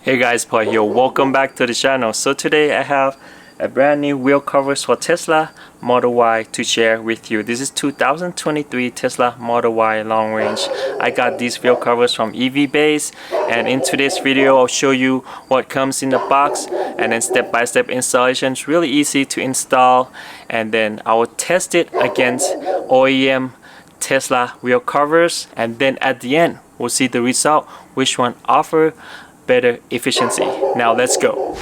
Hey guys, Paul here. Welcome back to the channel. So today I have a brand new wheel covers for Tesla Model Y to share with you. This is 2023 Tesla Model Y long range. I got these wheel covers from EV Base, and in today's video I'll show you what comes in the box and then step-by-step installation. It's really easy to install, and then I will test it against OEM Tesla wheel covers, and then at the end we'll see the result, which one offer better efficiency. Now let's go.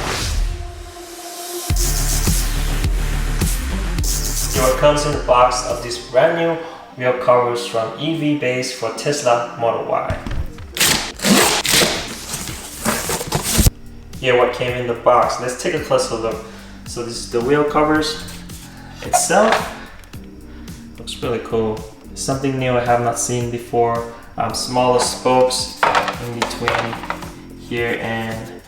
What comes in the box of this brand new wheel covers from EV Base for Tesla Model Y. Here what came in the box. Let's take a closer look. So this is the wheel covers itself. Looks really cool. Something new I have not seen before. Smaller spokes in between here and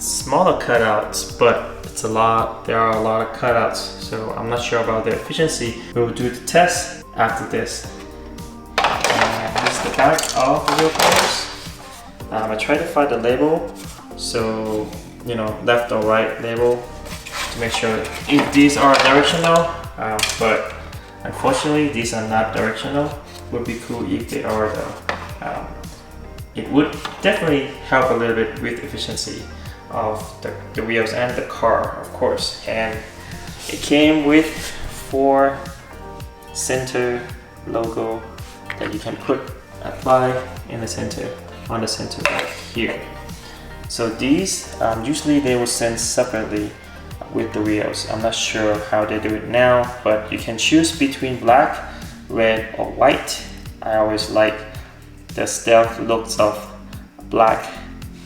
smaller cutouts, but it's a lot. There are a lot of cutouts, so I'm not sure about the efficiency. We will do the test after this. And this is the back of the wheel covers. I tried to find the label, so left or right label to make sure if these are directional, but unfortunately these are not directional. Would be cool if they are though. It would definitely help a little bit with efficiency of the wheels and the car, of course. And it came with 4 center logo that you can apply in the center, on the center right here. So these, usually they will send separately with the wheels. I'm not sure how they do it now, but you can choose between black, red, or white. I always like the stealth looks of black.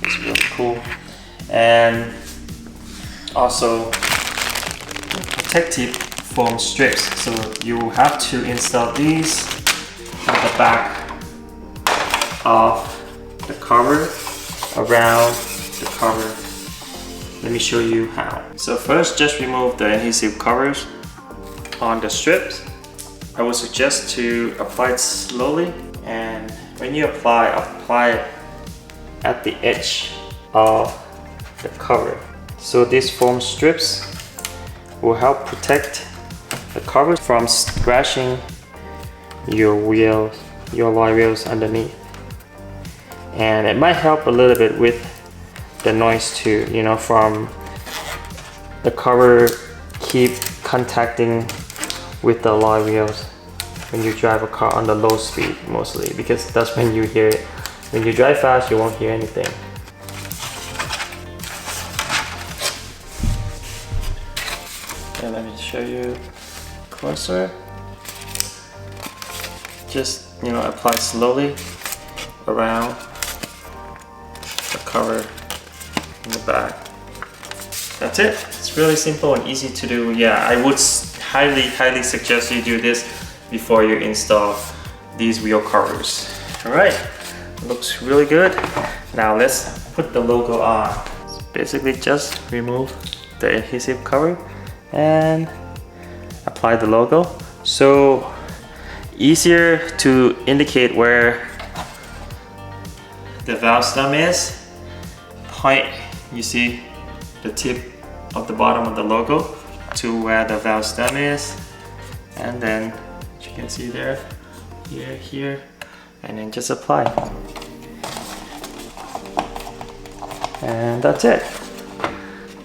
It's really cool. And also protective foam strips, so you have to install these at the back of the cover, around the cover. Let me show you how. So first, just remove the adhesive covers on the strips. I would suggest to apply it slowly, and when you apply it at the edge of the cover. So these foam strips will help protect the cover from scratching your wheels, your alloy wheels underneath. And it might help a little bit with the noise too, from the cover keep contacting with the alloy wheels when you drive a car on the low speed, mostly, because that's when you hear it. When you drive fast, you won't hear anything. And let me show you closer. Just apply slowly around the cover in the back. That's it. It's really simple and easy to do. Yeah, I would highly suggest you do this before you install these wheel covers. Alright, looks really good. Now let's put the logo on. So basically just remove the adhesive cover and apply the logo. So easier to indicate where the valve stem is. Point, you see the tip of the bottom of the logo to where the valve stem is, and then you can see there, here, and then just apply. And that's it.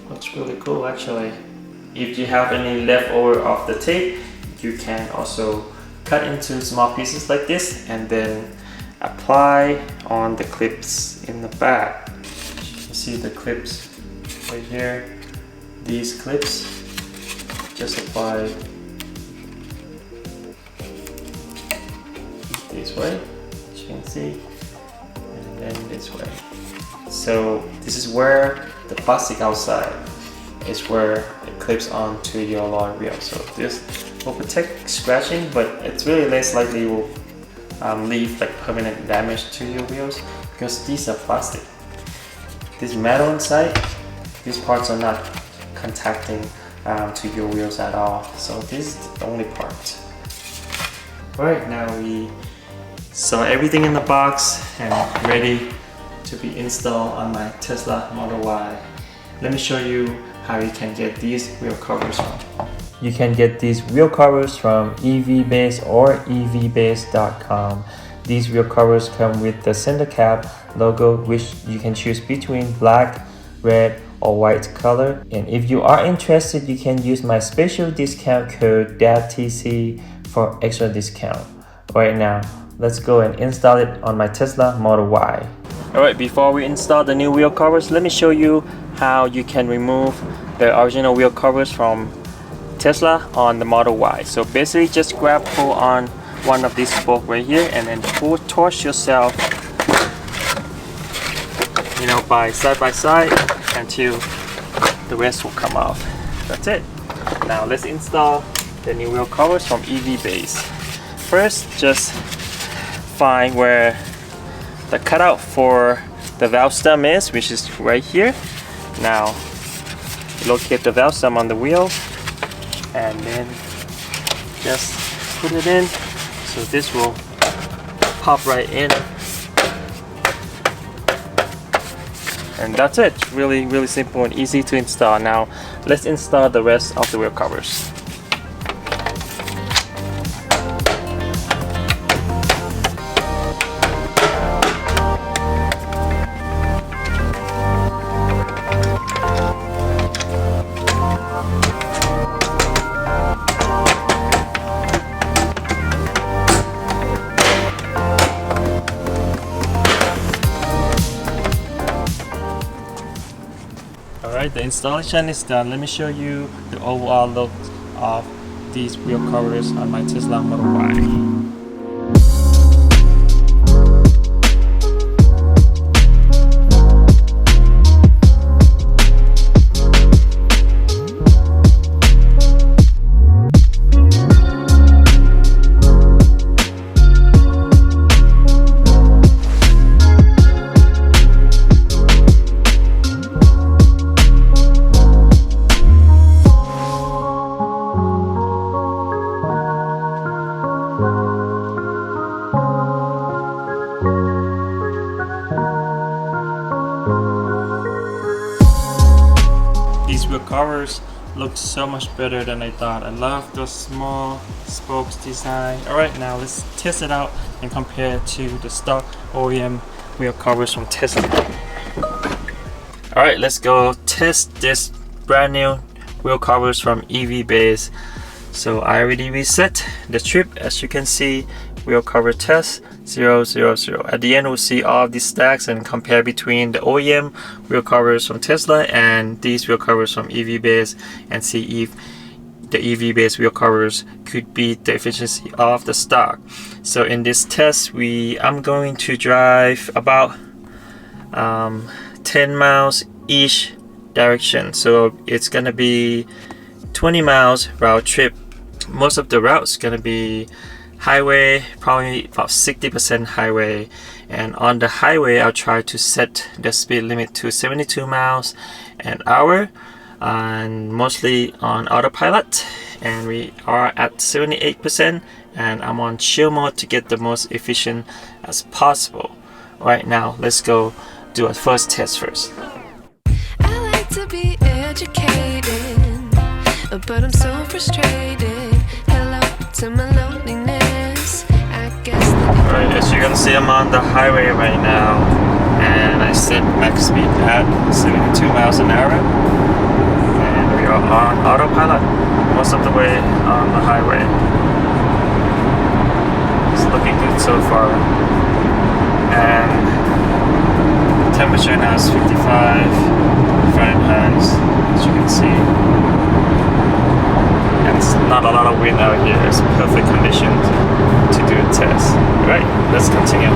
Looks really cool actually. If you have any leftover of the tape, you can also cut into small pieces like this and then apply on the clips in the back. You see the clips right here. These clips, just apply this way, as you can see, and then this way. So this is where the plastic outside is where it clips onto your alloy wheel. So this will protect scratching, but it's really less likely will leave like permanent damage to your wheels because these are plastic. This metal inside, these parts are not contacting to your wheels at all. So this is the only part. Right now we saw everything in the box and ready to be installed on my Tesla Model Y. Let me show you how you can get these wheel covers from. You can get these wheel covers from EVBase or evbase.com. These wheel covers come with the center cap logo, which you can choose between black, red, or white color. And if you are interested, you can use my special discount code DADTC for extra discount. Right now, let's go and install it on my Tesla Model Y. Alright, before we install the new wheel covers, let me show you how you can remove the original wheel covers from Tesla on the Model Y. So basically just pull on one of these spokes right here and then pull towards yourself, by side until the rest will come off. That's it. Now let's install the new wheel covers from EVBase. First, just find where the cutout for the valve stem is, which is right here. Now locate the valve stem on the wheel and then just put it in, so this will pop right in, and that's it. Really simple and easy to install. Now let's install the rest of the wheel covers. Alright, the installation is done. Let me show you the overall look of these wheel covers on my Tesla Model Y. These wheel covers look so much better than I thought. I love the small spokes design. Alright, now let's test it out and compare it to the stock OEM wheel covers from Tesla. Alright, let's go test this brand new wheel covers from EVBase. So I already reset the trip. As you can see, wheel cover test 0, 0, 0. At the end, we'll see all of these stacks and compare between the OEM wheel covers from Tesla and these wheel covers from EVBase, and see if the EVBase wheel covers could beat the efficiency of the stock. So in this test, I'm going to drive about 10 miles each direction. So it's gonna be 20 miles round trip. Most of the routes gonna be highway, probably about 60% highway, and on the highway I'll try to set the speed limit to 72 miles an hour, and mostly on autopilot, and we are at 78%, and I'm on chill mode to get the most efficient as possible. Right now, let's go do a first test first. I like to be educated, but I'm so frustrated. Hello to my loneliness, I guess. Alright, as you can see, I'm on the highway right now, and I set max speed at 72 miles an hour, and we are on autopilot most of the way on the highway. It's looking good so far, and the temperature now is 55 Fahrenheit, as you can see. And it's not a lot of wind out here. It's perfect conditions to do a test. Right, let's continue.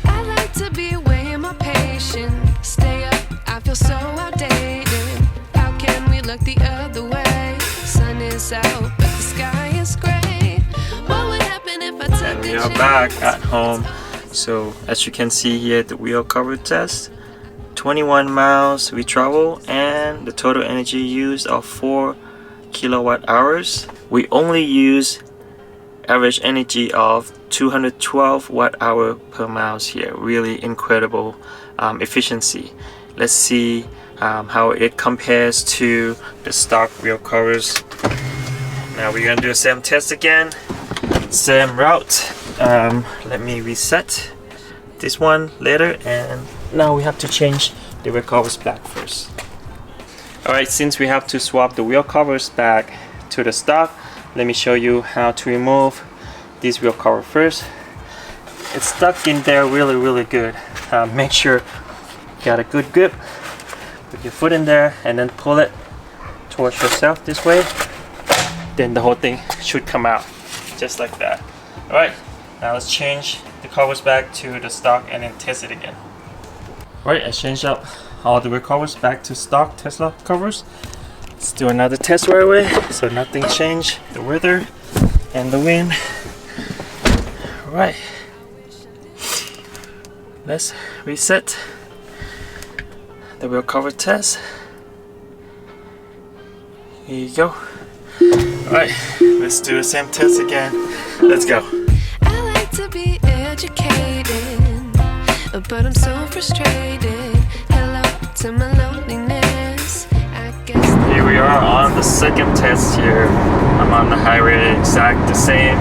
I like to be away in my patience. Stay up, I feel so outdated. How can we look the other way? Sun is out, but the sky is gray. What would happen if I took And we are back at home. So as you can see here, the wheel cover test. 21 miles we travel, and the total energy used of 4 kilowatt hours. We only use average energy of 212 watt hour per miles here. Really incredible efficiency. Let's see how it compares to the stock wheel covers. Now we're gonna do the same test again, same route. Let me reset this one later, and now we have to change the wheel covers back first. Alright, since we have to swap the wheel covers back to the stock, let me show you how to remove this wheel cover first. It's stuck in there really good. Make sure you got a good grip. Put your foot in there and then pull it towards yourself this way. Then the whole thing should come out just like that. Alright, now let's change the covers back to the stock and then test it again. Alright, I changed out all the wheel covers back to stock Tesla covers. Let's do another test right away so nothing changed, the weather and the wind. Alright, let's reset the wheel cover test. Here you go. Alright, let's do the same test again. Let's go. I like to be educated, but I'm so frustrated. Hello to my loneliness. I guess Here we are on the second test here. I'm on the highway, exact the same.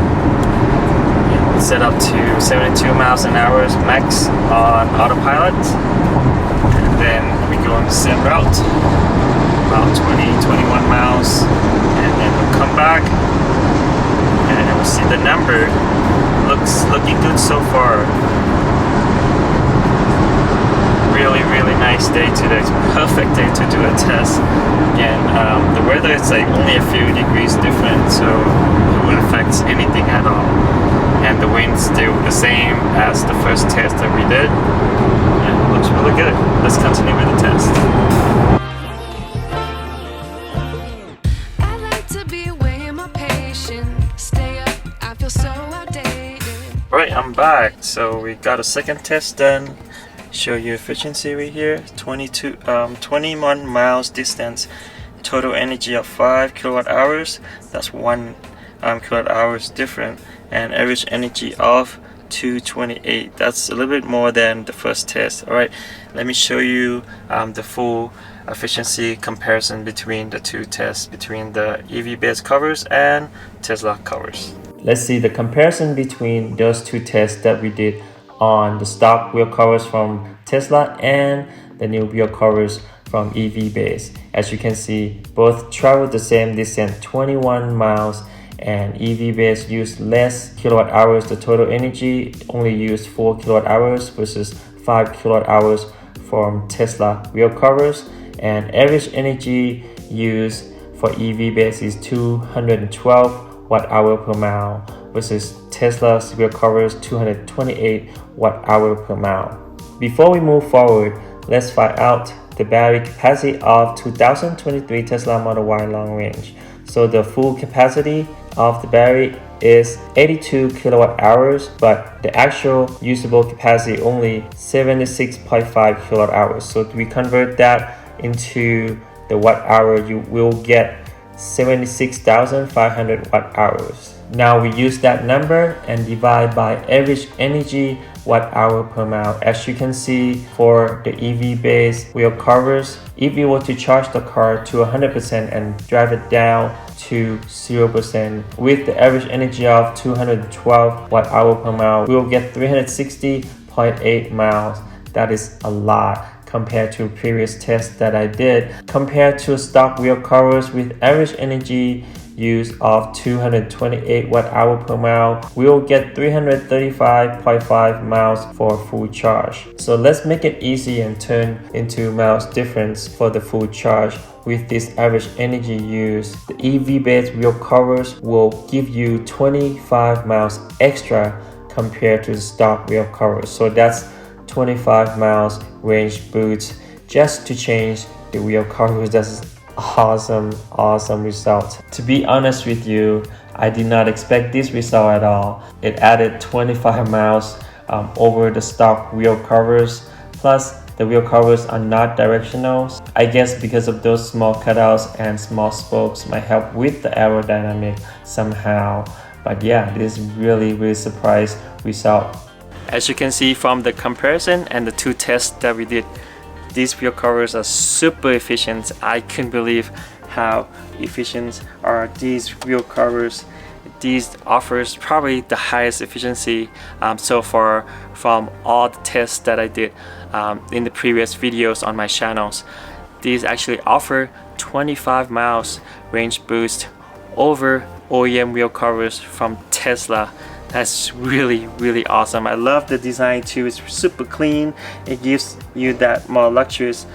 Set up to 72 miles an hour max on autopilot. And then we go on the same route, about 20-21 miles. And then we'll come back and we'll see the number. Looking good so far. Really nice day today. It's a perfect day to do a test. Again, the weather is like only a few degrees different, so it won't affect anything at all. And the wind's still the same as the first test that we did. And it looks really good. Let's continue with the test. I like to be weighing my patience. Stay up, I feel so outdated. Alright, I'm back. So we got a second test done. Show you efficiency right here. 21 miles distance. Total energy of 5 kilowatt hours. That's 1 kilowatt hours different. And average energy of 228. That's a little bit more than the first test. Alright, let me show you the full efficiency comparison between the two tests, between the EV based covers and Tesla covers. Let's see the comparison between those two tests that we did on the stock wheel covers from Tesla and the new wheel covers from EV base. As you can see, both travel the same distance, 21 miles, and EV base used less kilowatt hours. The total energy only used 4 kilowatt hours versus 5 kilowatt hours from Tesla wheel covers, and average energy used for EV base is 212 watt hour per mile versus Tesla's wheel covers 228 watt hour per mile. Before we move forward, let's find out the battery capacity of 2023 Tesla Model Y long range. So the full capacity of the battery is 82 kilowatt hours, but the actual usable capacity only 76.5 kilowatt hours. So if we convert that into the watt hour, you will get 76,500 watt hours. Now we use that number and divide by average energy watt hour per mile. As you can see, for the EV based wheel covers, if you were to charge the car to 100% and drive it down to 0% with the average energy of 212 watt hour per mile, we will get 360.8 miles. That is a lot compared to previous tests that I did. Compared to stock wheel covers with average energy use of 228 watt hour per mile, we will get 335.5 miles for a full charge. So let's make it easy and turn into miles difference for the full charge. With this average energy use, the EV based wheel covers will give you 25 miles extra compared to the stock wheel covers. So that's 25 miles range boost just to change the wheel covers. That's awesome result. To be honest with you, I did not expect this result at all. It added 25 miles over the stock wheel covers. Plus the wheel covers are not directional. I guess because of those small cutouts and small spokes might help with the aerodynamic somehow. But yeah, this is really surprise result. As you can see from the comparison and the 2 tests that we did, these wheel covers are super efficient. I couldn't believe how efficient are these wheel covers. These offers probably the highest efficiency so far from all the tests that I did in the previous videos on my channels. These actually offer 25 miles range boost over OEM wheel covers from Tesla. That's really awesome. I love the design too. It's super clean. It gives you that more luxurious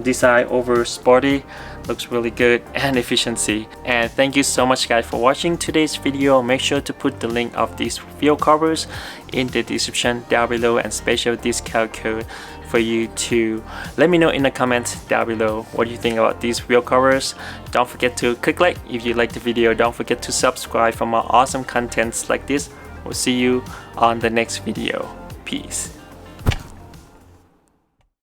design over sporty. Looks really good, and efficiency. And thank you so much guys for watching today's video. Make sure to put the link of these wheel covers in the description down below and special discount code for you to let me know in the comments down below what you think about these wheel covers. Don't forget to click like if you like the video. Don't forget to subscribe for more awesome contents like this. We'll see you on the next video. Peace.